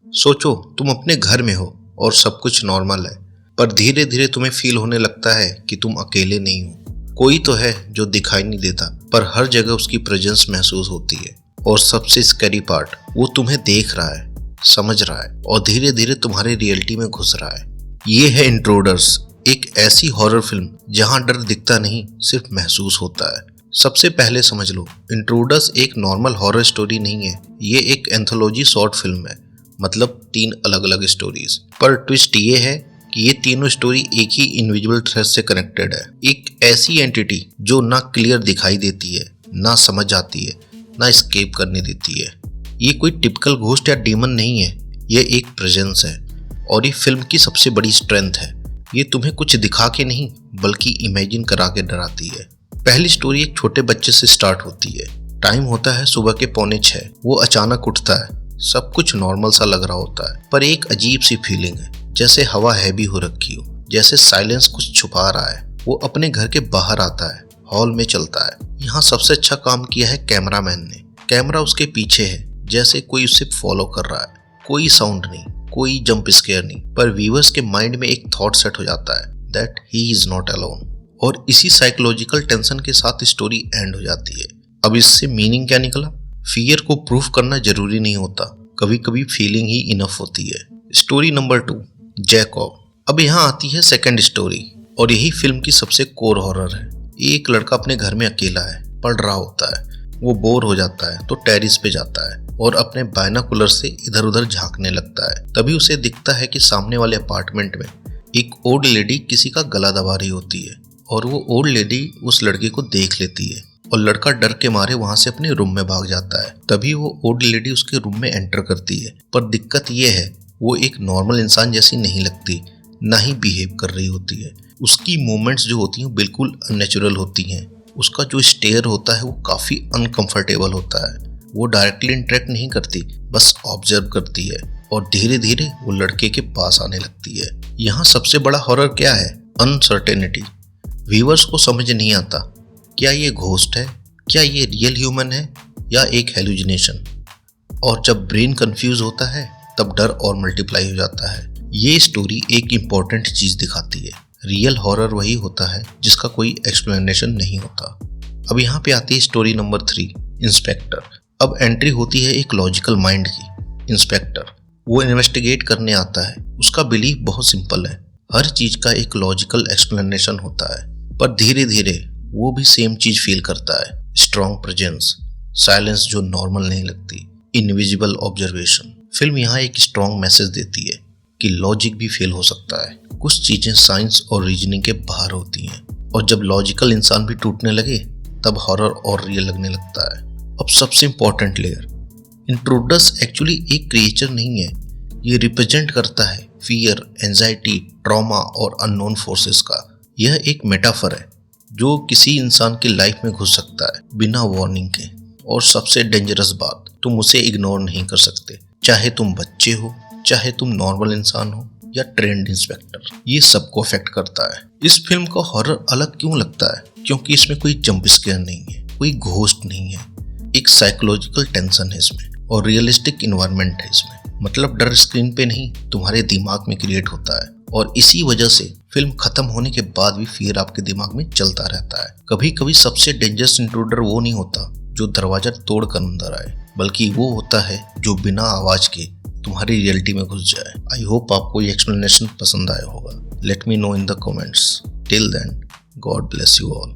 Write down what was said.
सोचो तुम अपने घर में हो और सब कुछ नॉर्मल है, पर धीरे धीरे तुम्हें फील होने लगता है कि तुम अकेले नहीं हो। कोई तो है जो दिखाई नहीं देता, पर हर जगह उसकी प्रेजेंस महसूस होती है। और सबसे स्कैरी पार्ट, वो तुम्हें देख रहा है, समझ रहा है और धीरे धीरे तुम्हारी रियलिटी में घुस रहा है। ये है इंट्रूडर्स, एक ऐसी हॉरर फिल्म जहां डर दिखता नहीं, सिर्फ महसूस होता है। सबसे पहले समझ लो, इंट्रूडर्स एक नॉर्मल हॉरर स्टोरी नहीं है, ये एक एंथोलॉजी शॉर्ट फिल्म है। मतलब 3 अलग अलग स्टोरीज, पर ट्विस्ट ये है कि ये तीनों स्टोरी एक ही इनविजिबल थ्रेड से कनेक्टेड है। एक ऐसी एंटिटी जो ना क्लियर दिखाई देती है, ना समझ आती है, ना एस्केप करने देती है। ये कोई टिपिकल घोस्ट या डीमन नहीं है, ये एक प्रेजेंस है। और ये फिल्म की सबसे बड़ी स्ट्रेंथ है, ये तुम्हें कुछ दिखा के नहीं बल्कि इमेजिन करा के डराती है। पहली स्टोरी एक छोटे बच्चे से स्टार्ट होती है। टाइम होता है सुबह के 5:45। वो अचानक उठता है, सब कुछ नॉर्मल सा लग रहा होता है, पर एक अजीब सी फीलिंग है, जैसे हवा हैवी हो रखी हो, जैसे साइलेंस कुछ छुपा रहा है। वो अपने घर के बाहर आता है, हॉल में चलता है। यहाँ सबसे अच्छा काम किया है कैमरामैन ने। कैमरा उसके पीछे है, जैसे कोई उसे फॉलो कर रहा है। कोई साउंड नहीं, कोई जंप स्केयर नहीं, पर व्यूअर्स के माइंड में एक थॉट सेट हो जाता है that he is not alone. और इसी साइकोलॉजिकल टेंशन के साथ स्टोरी एंड हो जाती है। अब इससे मीनिंग क्या निकला? फियर को प्रूफ करना जरूरी नहीं होता, कभी कभी फीलिंग ही इनफ होती है। Story number 2, Jacob. अब यहाँ आती है सेकंड स्टोरी, और यही फिल्म की सबसे कोर हॉरर है। एक लड़का अपने घर में अकेला है, पढ़ रहा होता है। वो बोर हो जाता है तो टेरिस पे जाता है और अपने बायनाकुलर से इधर उधर झांकने लगता है। तभी उसे दिखता है कि सामने वाले अपार्टमेंट में एक ओल्ड लेडी किसी का गला दबा रही होती है, और वो ओल्ड लेडी उस लड़के को देख लेती है और लड़का डर के मारे वहां से अपने रूम में भाग जाता है। तभी वो ओल्ड लेडी उसके रूम में एंटर करती है, पर दिक्कत ये है वो एक नॉर्मल इंसान जैसी नहीं लगती, ना ही बिहेव कर रही होती है। उसकी मूवमेंट्स जो होती हैं बिल्कुल अननेचुरल होती हैं। उसका जो स्टेयर होता है वो काफी अनकंफर्टेबल होता है। वो डायरेक्टली इंटरेक्ट नहीं करती, बस ऑब्जर्व करती है और धीरे धीरे वो लड़के के पास आने लगती है। यहाँ सबसे बड़ा हॉरर क्या है? अनसर्टेनिटी। व्यूअर्स को समझ नहीं आता, क्या ये घोस्ट है, क्या ये रियल ह्यूमन है, या एक हेलुसिनेशन। और जब ब्रेन कंफ्यूज होता है तब डर और मल्टीप्लाई हो जाता है। ये स्टोरी एक इम्पॉर्टेंट चीज दिखाती है, रियल हॉरर वही होता है जिसका कोई एक्सप्लेनेशन नहीं होता। अब यहाँ पे आती है स्टोरी नंबर 3, इंस्पेक्टर। अब एंट्री होती है एक लॉजिकल माइंड की। इंस्पेक्टर वो इन्वेस्टिगेट करने आता है। उसका बिलीफ बहुत सिंपल है, हर चीज का एक लॉजिकल एक्सप्लेनेशन होता है। पर धीरे धीरे वो भी सेम चीज फील करता है, स्ट्रॉन्ग प्रेजेंस, साइलेंस जो नॉर्मल नहीं लगती, इनविजिबल ऑब्जर्वेशन। फिल्म यहाँ एक स्ट्रॉन्ग मैसेज देती है कि लॉजिक भी फेल हो सकता है, कुछ चीजें साइंस और रीजनिंग के बाहर होती हैं, और जब लॉजिकल इंसान भी टूटने लगे तब हॉरर और रियल लगने लगता है। अब सबसे इंपॉर्टेंट लेयर, इंट्रूडर्स एक्चुअली एक क्रिएचर नहीं है, ये रिप्रेजेंट करता है फियर, एंजाइटी, ट्रॉमा और अननोन फोर्सेस का। यह एक मेटाफर है जो किसी इंसान की लाइफ में घुस सकता है बिना वार्निंग के। और सबसे डेंजरस बात, तुम उसे इग्नोर नहीं कर सकते, चाहे तुम बच्चे हो, चाहे तुम नॉर्मल इंसान हो या ट्रेंड इंस्पेक्टर। ये सबको अफेक्ट करता है। इस फिल्म का हॉरर अलग क्यों लगता है? क्योंकि इसमें कोई जंप स्केयर नहीं है, कोई घोस्ट नहीं है, एक साइकोलॉजिकल टेंशन है इसमें और रियलिस्टिक इन्वायरमेंट है इसमें। मतलब डर स्क्रीन पे नहीं, तुम्हारे दिमाग में क्रिएट होता है, और इसी वजह से फिल्म खत्म होने के बाद भी फिर आपके दिमाग में चलता रहता है। कभी कभी सबसे डेंजरस इंट्रूडर वो नहीं होता जो दरवाजा तोड़ कर अंदर आए, बल्कि वो होता है जो बिना आवाज के तुम्हारी रियलिटी में घुस जाए। आई होप आपको ये एक्सप्लेनेशन पसंद आया होगा। Let me know in the comments. Till then, God bless you all.